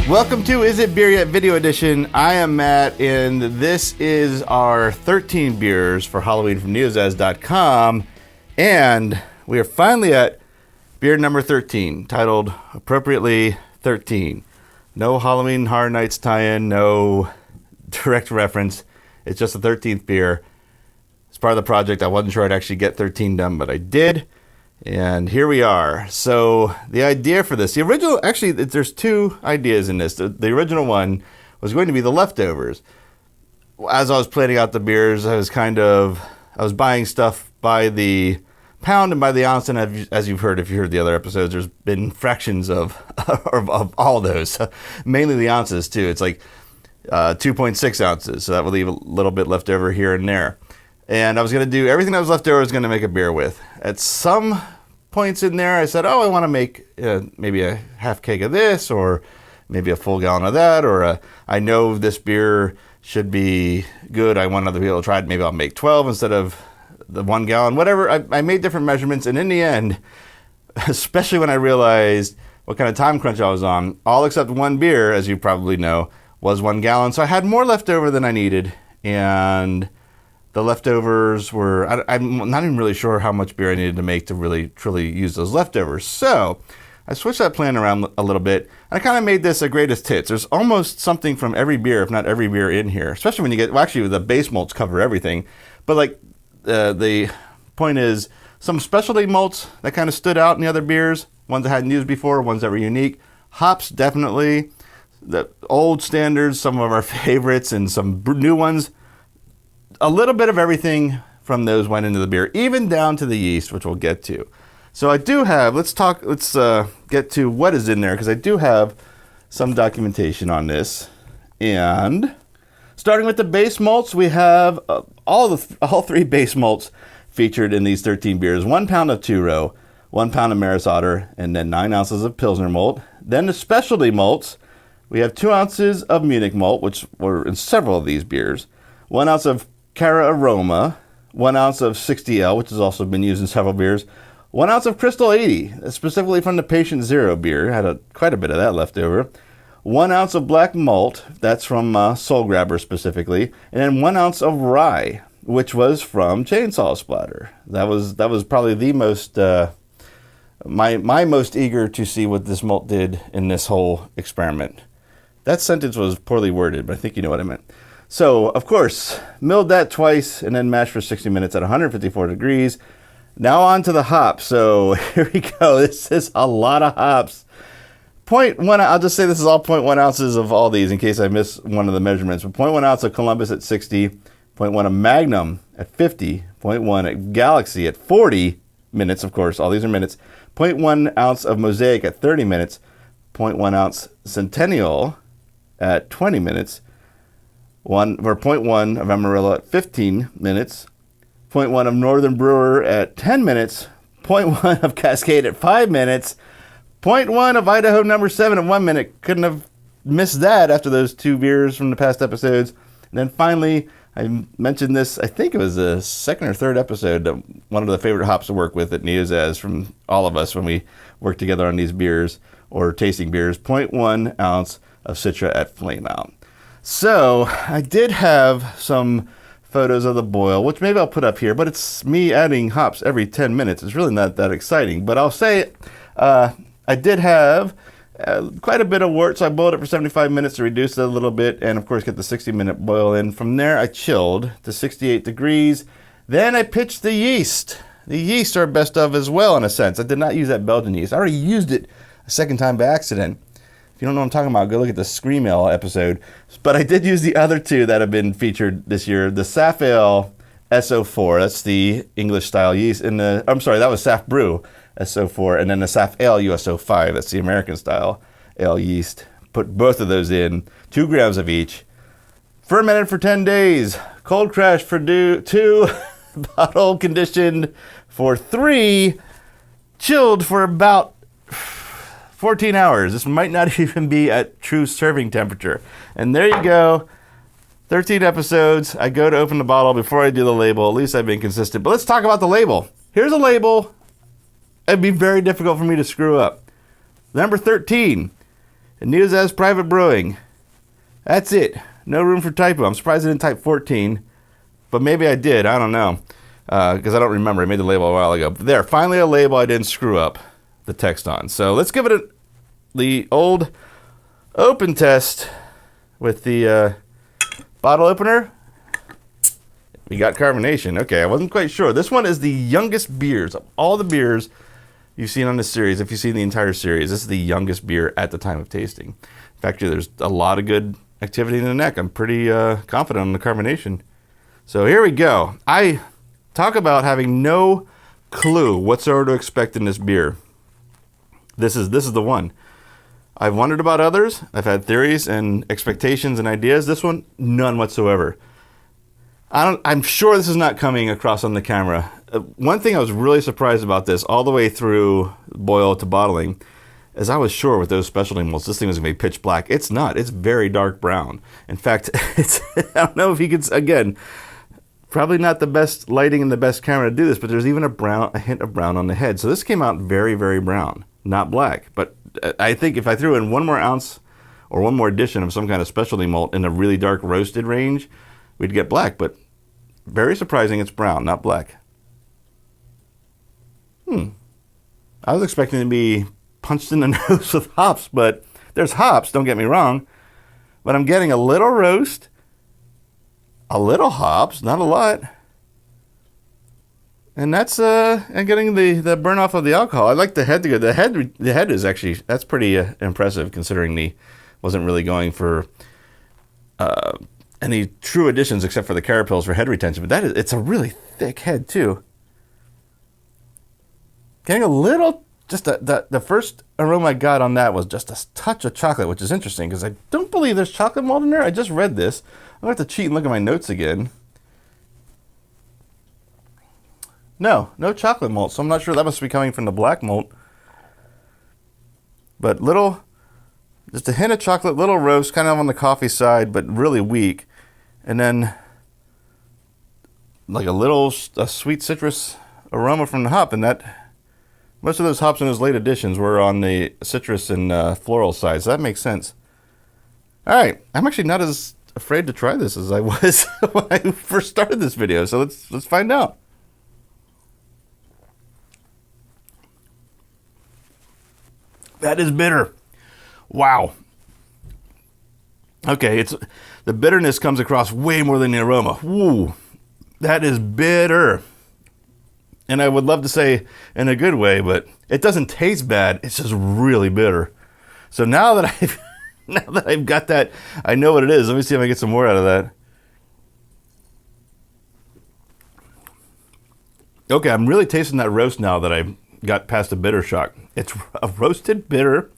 Welcome to Is It Beer Yet Video Edition. I am Matt, and this is our 13 beers for Halloween from neozaz.com. And we are finally at beer number 13, titled appropriately 13. No Halloween Horror Nights tie-in, no direct reference. It's just the 13th beer. As part of the project, I wasn't sure I'd actually get 13 done, but I did. And here we are. So the idea for this, the original, actually, there's two ideas in this. The original one was going to be the leftovers. As I was planning out the beers, I was buying stuff by the pound and by the ounce. And as you've heard, if you heard the other episodes, there's been fractions of all those, mainly the ounces too. It's like 2.6 ounces. So that will leave a little bit left over here and there. And I was going to do everything that was left over. I was going to make a beer with. At some points in there, I said, I want to make maybe a half keg of this, or maybe a full gallon of that, or I know this beer should be good. I want other people to try it. Maybe I'll make 12 instead of the 1 gallon, whatever. I made different measurements. And in the end, especially when I realized what kind of time crunch I was on, all except one beer, as you probably know, was 1 gallon. So I had more left over than I needed. And the leftovers were, I'm not even really sure how much beer I needed to make to really, truly use those leftovers. So I switched that plan around a little bit. And I kind of made this a greatest hits. There's almost something from every beer, if not every beer in here, especially when you get, well, actually the base malts cover everything. But like the point is, some specialty malts that kind of stood out in the other beers, ones I hadn't used before, ones that were unique. Hops, definitely. The old standards, some of our favorites, and some new ones. A little bit of everything from those went into the beer, even down to the yeast, which we'll get to. So I do have, let's get to what is in there, because I do have some documentation on this. And starting with the base malts, we have all three base malts featured in these 13 beers. 1 pound of two-row, 1 pound of Maris Otter, and then 9 ounces of Pilsner malt. Then the specialty malts, we have 2 ounces of Munich malt, which were in several of these beers. 1 ounce of Cara Aroma, 1 ounce of 60L, which has also been used in several beers, 1 ounce of Crystal 80, specifically from the Patient Zero beer, had quite a bit of that left over, 1 ounce of black malt, that's from Soul Grabber specifically, and then 1 ounce of rye, which was from Chainsaw Splatter. That was probably the most, my most eager to see what this malt did in this whole experiment. That sentence was poorly worded, but I think you know what I meant. So, of course, milled that twice and then mashed for 60 minutes at 154 degrees. Now on to the hops. So, here we go. This is a lot of hops. 0.1, I'll just say this is all 0.1 ounces of all these in case I miss one of the measurements. But 0.1 ounce of Columbus at 60, 0.1 of Magnum at 50, 0.1 at Galaxy at 40 minutes, of course, all these are minutes. 0.1 ounce of Mosaic at 30 minutes, 0.1 ounce Centennial at 20 minutes, 0.1 of Amarillo at 15 minutes, 0.1 of Northern Brewer at 10 minutes, 0.1 of Cascade at 5 minutes, 0.1 of Idaho number 7 at 1 minute. Couldn't have missed that after those two beers from the past episodes. And then finally, I mentioned this, I think it was the second or third episode, one of the favorite hops to work with at Neozaz from all of us when we work together on these beers or tasting beers, 0.1 ounce of Citra at Flame Out. So, I did have some photos of the boil, which maybe I'll put up here, but it's me adding hops every 10 minutes. It's really not that exciting, but I'll say I did have quite a bit of wort, so I boiled it for 75 minutes to reduce it a little bit, and of course get the 60-minute boil in. From there, I chilled to 68 degrees. Then I pitched the yeast. The yeast are best of as well, in a sense. I did not use that Belgian yeast. I already used it a second time by accident. If you don't know what I'm talking about, go look at the Scream Ale episode. But I did use the other two that have been featured this year. The Saf Ale SO4, that's the English style yeast. And that was Saf Brew SO4. And then the Saf Ale USO5, that's the American style ale yeast. Put both of those in, 2 grams of each. Fermented for 10 days. Cold crash for 2. Bottle conditioned for 3. Chilled for about 14 hours. This might not even be at true serving temperature. And there you go. 13 episodes. I go to open the bottle before I do the label. At least I've been consistent. But let's talk about the label. Here's a label. It'd be very difficult for me to screw up. Number 13. Neozaz Private Brewing. That's it. No room for typo. I'm surprised I didn't type 14, but maybe I did. I don't know, because I don't remember. I made the label a while ago. But there, finally a label I didn't screw up the text on. So let's give it the old open test with the bottle opener. We got carbonation. Okay, I wasn't quite sure. This one is the youngest beers of all the beers you've seen on this series. If you've seen the entire series, this is the youngest beer at the time of tasting. In fact, there's a lot of good activity in the neck. I'm pretty confident on the carbonation. So here we go. I talk about having no clue whatsoever to expect in this beer. This is the one. I've wondered about others. I've had theories and expectations and ideas. This one, none whatsoever. I'm sure this is not coming across on the camera. One thing I was really surprised about this all the way through boil to bottling is I was sure with those specialty malts this thing was going to be pitch black. It's not. It's very dark brown. In fact, I don't know if you could, again, probably not the best lighting and the best camera to do this, but there's even a hint of brown on the head. So this came out very, very brown, not black. But I think if I threw in 1 more ounce or 1 more addition of some kind of specialty malt in a really dark roasted range, we'd get black. But very surprising, it's brown, not black. I was expecting to be punched in the nose with hops, but there's hops, don't get me wrong. But I'm getting a little roast, a little hops, not a lot. And that's and getting the burn off of the alcohol. I like the head to go. The head is actually, that's pretty impressive considering wasn't really going for any true additions except for the carapils for head retention. But it's a really thick head too. Getting a little, just the first aroma I got on that was just a touch of chocolate, which is interesting because I don't believe there's chocolate malt in there. I just read this. I'm going to have to cheat and look at my notes again. No chocolate malt, so I'm not sure. That must be coming from the black malt. But just a hint of chocolate, little roast, kind of on the coffee side, but really weak. And then like a sweet citrus aroma from the hop, and most of those hops in those late additions were on the citrus and floral side, so that makes sense. All right, I'm actually not as afraid to try this as I was when I first started this video, so let's find out. That is bitter. Wow. Okay, the bitterness comes across way more than the aroma. Woo, that is bitter. And I would love to say in a good way, but it doesn't taste bad. It's just really bitter. So now that I've got that, I know what it is. Let me see if I get some more out of that. Okay, I'm really tasting that roast now that I got past the bitter shock. It's a roasted bitter.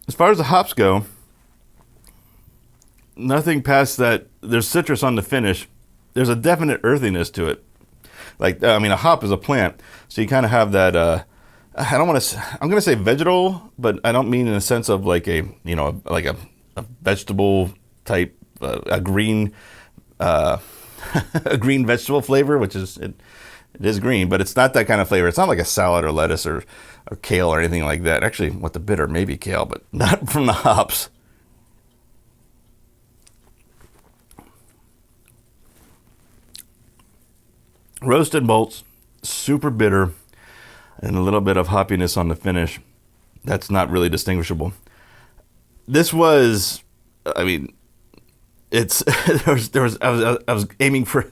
As far as the hops go, nothing past that. There's citrus on the finish. There's a definite earthiness to it. A hop is a plant, so you kind of have that. I'm going to say vegetal, but I don't mean in a sense of like a vegetable type, a green, a green vegetable flavor, which is it is green, but it's not that kind of flavor. It's not like a salad or lettuce or kale or anything like that. Actually, what the bitter, maybe kale, but not from the hops. Roasted malts, super bitter, and a little bit of hoppiness on the finish. That's not really distinguishable. This was, it's I was aiming for.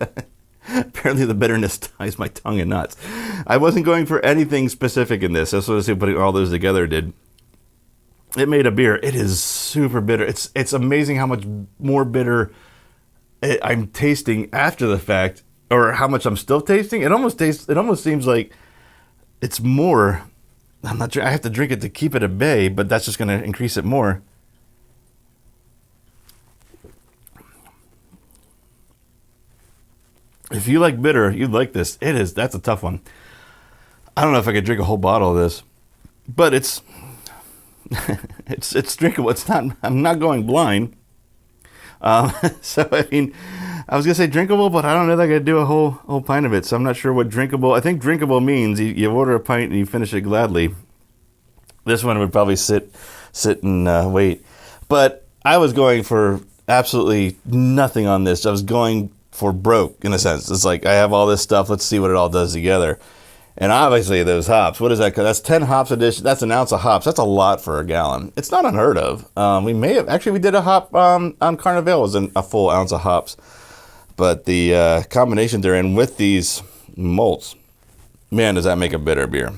Apparently, the bitterness ties my tongue in knots. I wasn't going for anything specific in this. That's what putting all those together did. It made a beer. It is super bitter. It's amazing how much more bitter I'm tasting after the fact. Or how much I'm still tasting. It almost seems like it's more. I'm not sure. I have to drink it to keep it at bay, but that's just going to increase it more. If you like bitter, you'd like this. That's a tough one. I don't know if I could drink a whole bottle of this, but it's drinkable. It's not. I'm not going blind. So I was gonna say drinkable, but I don't know that I could do a whole pint of it. So I'm not sure what drinkable. I think drinkable means you order a pint and you finish it gladly. This one would probably sit and wait. But I was going for absolutely nothing on this. I was going for broke, in a sense. It's like, I have all this stuff. Let's see what it all does together. And obviously those hops, what is that? That's 10 hops addition. That's an ounce of hops. That's a lot for a gallon. It's not unheard of. We did a hop on Carnival, was a full ounce of hops. But the combination they're in with these malts, man, does that make a bitter beer.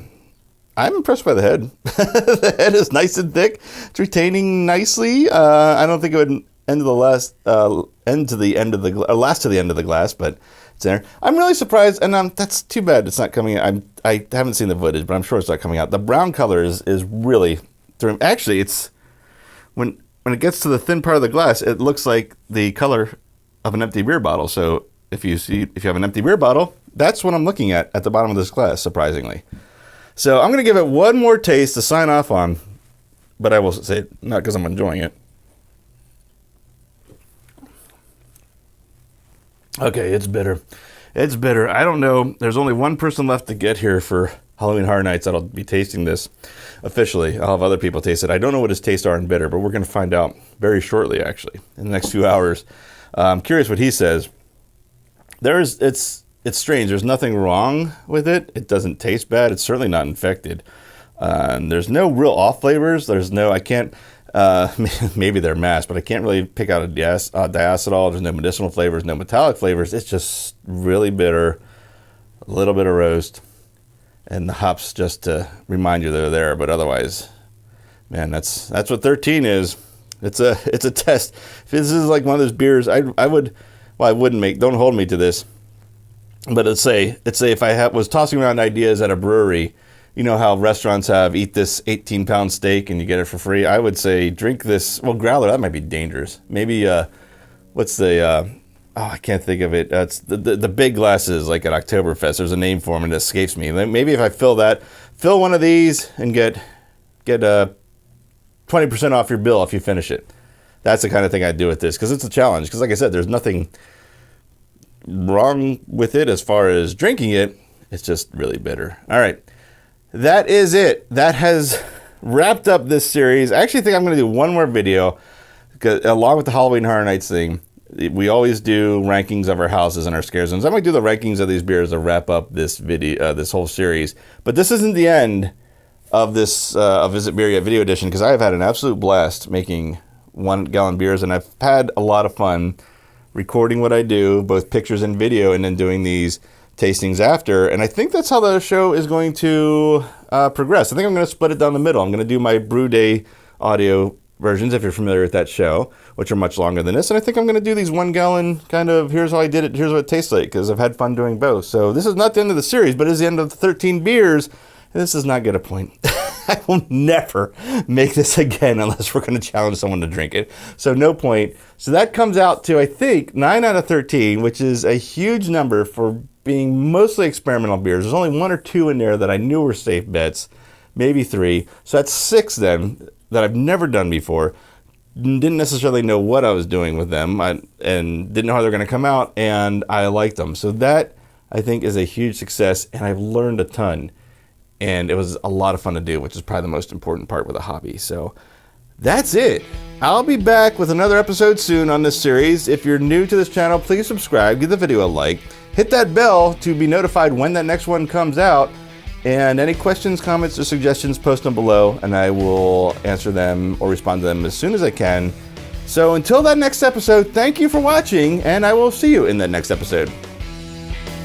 I'm impressed by the head. The head is nice and thick. It's retaining nicely. I don't think it would last to the end of the glass, but it's there. I'm really surprised, and that's too bad it's not coming out. I haven't seen the footage, but I'm sure it's not coming out. The brown color is really, actually, it's when it gets to the thin part of the glass, it looks like the color of an empty beer bottle. So if you have an empty beer bottle, that's what I'm looking at the bottom of this glass, surprisingly. So I'm going to give it one more taste to sign off on, but I will say it not because I'm enjoying it. Okay, it's bitter. It's bitter. I don't know. There's only one person left to get here for Halloween Horror Nights that'll be tasting this officially. I'll have other people taste it. I don't know what his tastes are in bitter, but we're going to find out very shortly, actually, in the next few hours. I'm curious what he says. It's strange. There's nothing wrong with it. It doesn't taste bad. It's certainly not infected. There's no real off flavors. I can't, maybe they're masked, but I can't really pick out a diacetyl. There's no medicinal flavors, no metallic flavors. It's just really bitter, a little bit of roast, and the hops just to remind you they're there. But otherwise, man, that's what 13 is. It's a test. If this is like one of those beers, don't hold me to this. But let's say if I was tossing around ideas at a brewery, you know how restaurants have eat this 18-pound steak and you get it for free? I would say drink this. Well, growler, that might be dangerous. Maybe, I can't think of it. It's the big glasses like at Oktoberfest. There's a name for them and it escapes me. Maybe if I fill one of these and get 20% off your bill if you finish it. That's the kind of thing I'd do with this because it's a challenge. Because like I said, there's nothing wrong with it as far as drinking it. It's just really bitter. All right. That is it. That has wrapped up this series. I actually think I'm going to do one more video because along with the Halloween Horror Nights thing, we always do rankings of our houses and our scare zones. I might do the rankings of these beers to wrap up this video, this whole series. But this isn't the end of this Visit Beer Yet video edition because I have had an absolute blast making 1 gallon beers, and I've had a lot of fun recording what I do, both pictures and video, and then doing these tastings after. And I think that's how the show is going to progress. I think I'm going to split it down the middle. I'm going to do my Brew Day audio versions, if you're familiar with that show, which are much longer than this. And I think I'm going to do these 1 gallon kind of, here's how I did it, here's what it tastes like, because I've had fun doing both. So this is not the end of the series, but it is the end of the 13 beers. And this does not get a point. I will never make this again unless we're going to challenge someone to drink it. So no point. So that comes out to, I think, 9 out of 13, which is a huge number for being mostly experimental beers. There's only 1 or 2 in there that I knew were safe bets, maybe 3. So that's 6 then that I've never done before. Didn't necessarily know what I was doing with them and didn't know how they're going to come out, and I liked them. So that, I think, is a huge success, and I've learned a ton. And it was a lot of fun to do, which is probably the most important part with a hobby. So that's it. I'll be back with another episode soon on this series. If you're new to this channel, please subscribe, give the video a like, hit that bell to be notified when that next one comes out. And any questions, comments, or suggestions, post them below, and I will answer them or respond to them as soon as I can. So until that next episode, thank you for watching, and I will see you in that next episode.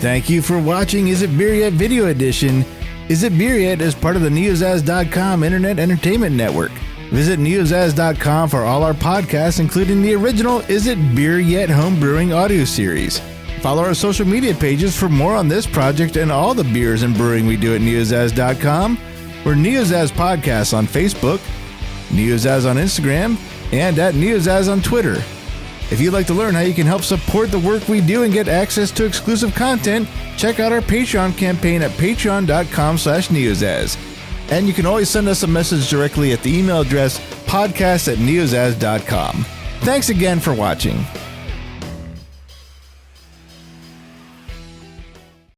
Thank you for watching Is It Beer Yet Video Edition. Is It Beer Yet is part of the neozaz.com Internet Entertainment Network. Visit neozaz.com for all our podcasts, including the original Is It Beer Yet Home Brewing audio series. Follow our social media pages for more on this project and all the beers and brewing we do at neozaz.com. We're Neozaz Podcasts on Facebook, Neozaz on Instagram, and at Neozaz on Twitter. If you'd like to learn how you can help support the work we do and get access to exclusive content, check out our Patreon campaign at patreon.com/neozaz. And you can always send us a message directly at the email address podcast@neozaz.com. Thanks again for watching.